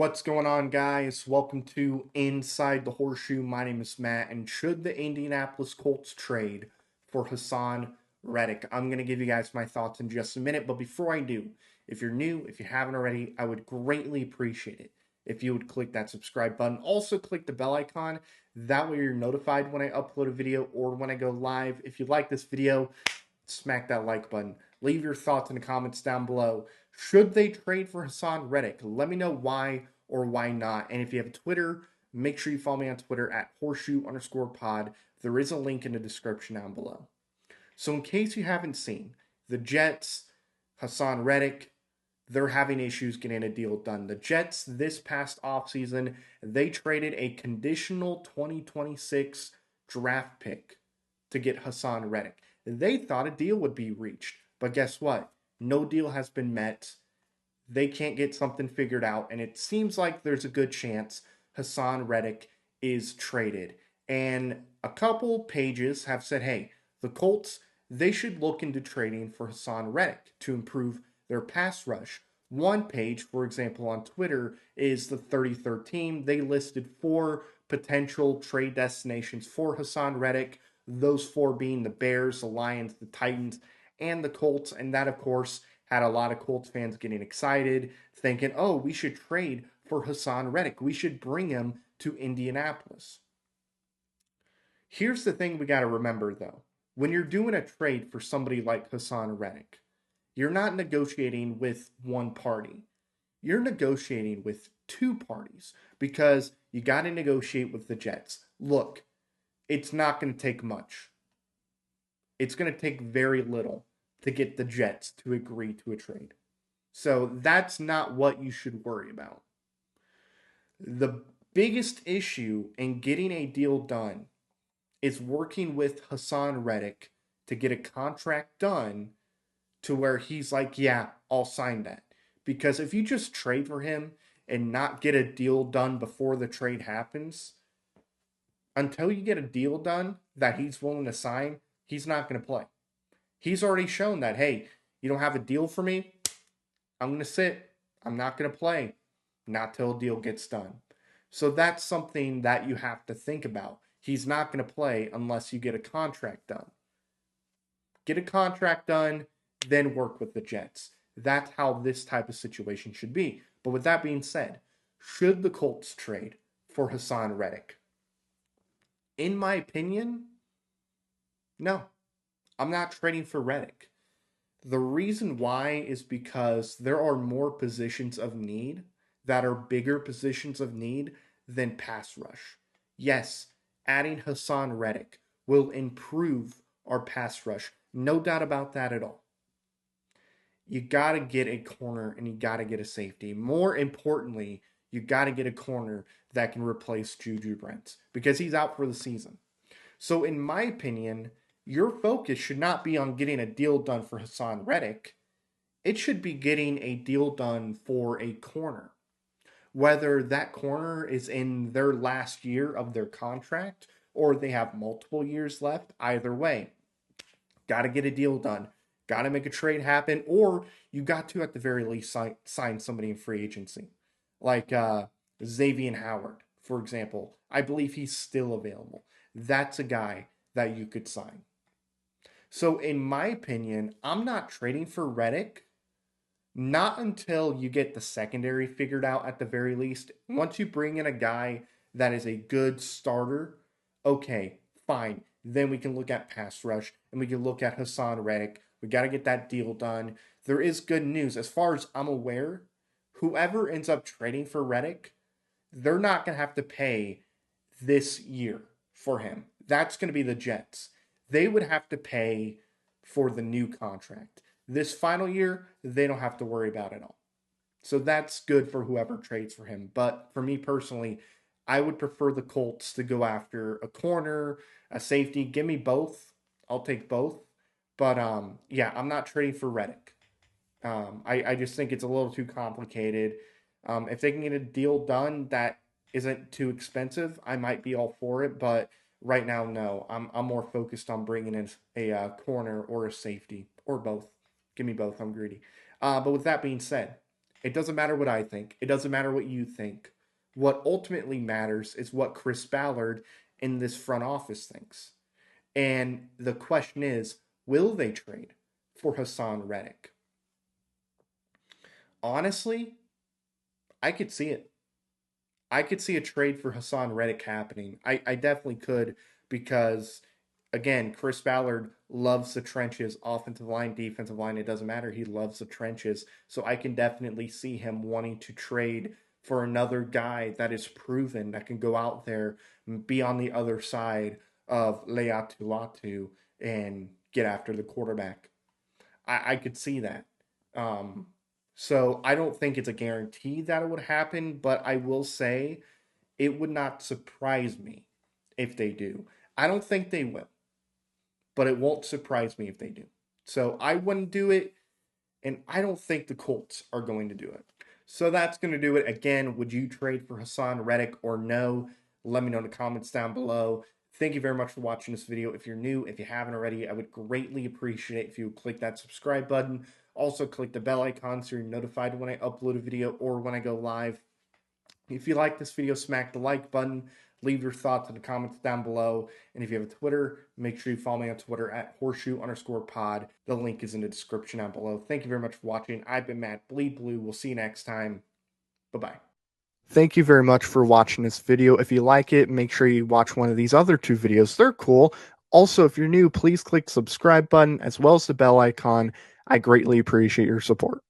What's going on, guys? Welcome to Inside the Horseshoe. My name is Matt, and should the Indianapolis Colts trade for Haason Reddick? I'm going to give you guys my thoughts in just a minute, but before I do, if you're new, if you haven't already, I would greatly appreciate it if you would click that subscribe button. Also, click the bell icon. That way you're notified when I upload a video or when I go live. If you like this video, smack that like button. Leave your thoughts in the comments down below. Should they trade for Haason Reddick? Let me know why or why not. And if you have a Twitter, make sure you follow me on Twitter at horseshoe_pod. There is a link in the description down below. So in case you haven't seen, the Jets, Haason Reddick, they're having issues getting a deal done. The Jets this past offseason, they traded a conditional 2026 draft pick to get Haason Reddick. They thought a deal would be reached, but guess what? No deal has been met. They can't get something figured out, and it seems like there's a good chance Haason Reddick is traded. And a couple pages have said, hey, the Colts, they should look into trading for Haason Reddick to improve their pass rush. One page, for example, on Twitter is the 33rd team. They listed 4 potential trade destinations for Haason Reddick, those 4 being the Bears, the Lions, the Titans, and the Colts. And that, of course, had a lot of Colts fans getting excited, thinking, oh, we should trade for Haason Reddick. We should bring him to Indianapolis. Here's the thing we got to remember, though. When you're doing a trade for somebody like Haason Reddick, you're not negotiating with one party. You're negotiating with 2 parties because you got to negotiate with the Jets. Look, it's not going to take much. It's going to take very little to get the Jets to agree to a trade. So that's not what you should worry about. The biggest issue in getting a deal done is working with Haason Reddick to get a contract done to where he's like, yeah, I'll sign that. Because if you just trade for him and not get a deal done before the trade happens, until you get a deal done that he's willing to sign, he's not going to play. He's already shown that, hey, you don't have a deal for me, I'm going to sit. I'm not going to play. Not till a deal gets done. So that's something that you have to think about. He's not going to play unless you get a contract done. Get a contract done, then work with the Jets. That's how this type of situation should be. But with that being said, should the Colts trade for Haason Reddick? In my opinion, no. I'm not trading for Reddick. The reason why is because there are more positions of need that are bigger positions of need than pass rush. Yes, adding Haason Reddick will improve our pass rush. No doubt about that at all. You got to get a corner and you got to get a safety. More importantly, you got to get a corner that can replace Juju Brents because he's out for the season. So in my opinion, your focus should not be on getting a deal done for Haason Reddick. It should be getting a deal done for a corner. Whether that corner is in their last year of their contract or they have multiple years left, either way, got to get a deal done. Got to make a trade happen, or you got to, at the very least, sign somebody in free agency. Like Xavier Howard, for example. I believe he's still available. That's a guy that you could sign. So in my opinion, I'm not trading for Reddick. Not until you get the secondary figured out at the very least. Once you bring in a guy that is a good starter, okay, fine. Then we can look at pass rush and we can look at Haason Reddick. We got to get that deal done. There is good news. As far as I'm aware, whoever ends up trading for Reddick, they're not going to have to pay this year for him. That's going to be the Jets. They would have to pay for the new contract. This final year, they don't have to worry about it all. So that's good for whoever trades for him. But for me personally, I would prefer the Colts to go after a corner, a safety. Give me both. I'll take both. But yeah, I'm not trading for Reddick. I just think it's a little too complicated. If they can get a deal done that isn't too expensive, I might be all for it. But right now, no. I'm more focused on bringing in a corner or a safety or both. Give me both. I'm greedy. But with that being said, It doesn't matter what I think. It doesn't matter what you think. What ultimately matters is what Chris Ballard in this front office thinks. And the question is, will they trade for Haason Reddick? Honestly, I could see it. I could see a trade for Haason Reddick happening. I definitely could because, again, Chris Ballard loves the trenches, offensive line, defensive line. It doesn't matter. He loves the trenches. So I can definitely see him wanting to trade for another guy that is proven that can go out there and be on the other side of Leatu Latu and get after the quarterback. I could see that. Um, so I don't think it's a guarantee that it would happen, but I will say it would not surprise me if they do. I don't think they will, but it won't surprise me if they do. So I wouldn't do it, and I don't think the Colts are going to do it. So that's going to do it. Again, would you trade for Haason Reddick or no? Let me know in the comments down below. Thank you very much for watching this video. If you're new, if you haven't already, I would greatly appreciate it if you would click that subscribe button. Also, click the bell icon so you're notified when I upload a video or when I go live. If you like this video, smack the like button. Leave your thoughts in the comments down below. And if you have a Twitter, make sure you follow me on Twitter at horseshoe_pod. The link is in the description down below. Thank you very much for watching. I've been Matt Bleed Blue. We'll see you next time. Bye-bye. Thank you very much for watching this video. If you like it, make sure you watch one of these other two videos. They're cool. Also, if you're new, please click the subscribe button as well as the bell icon. I greatly appreciate your support.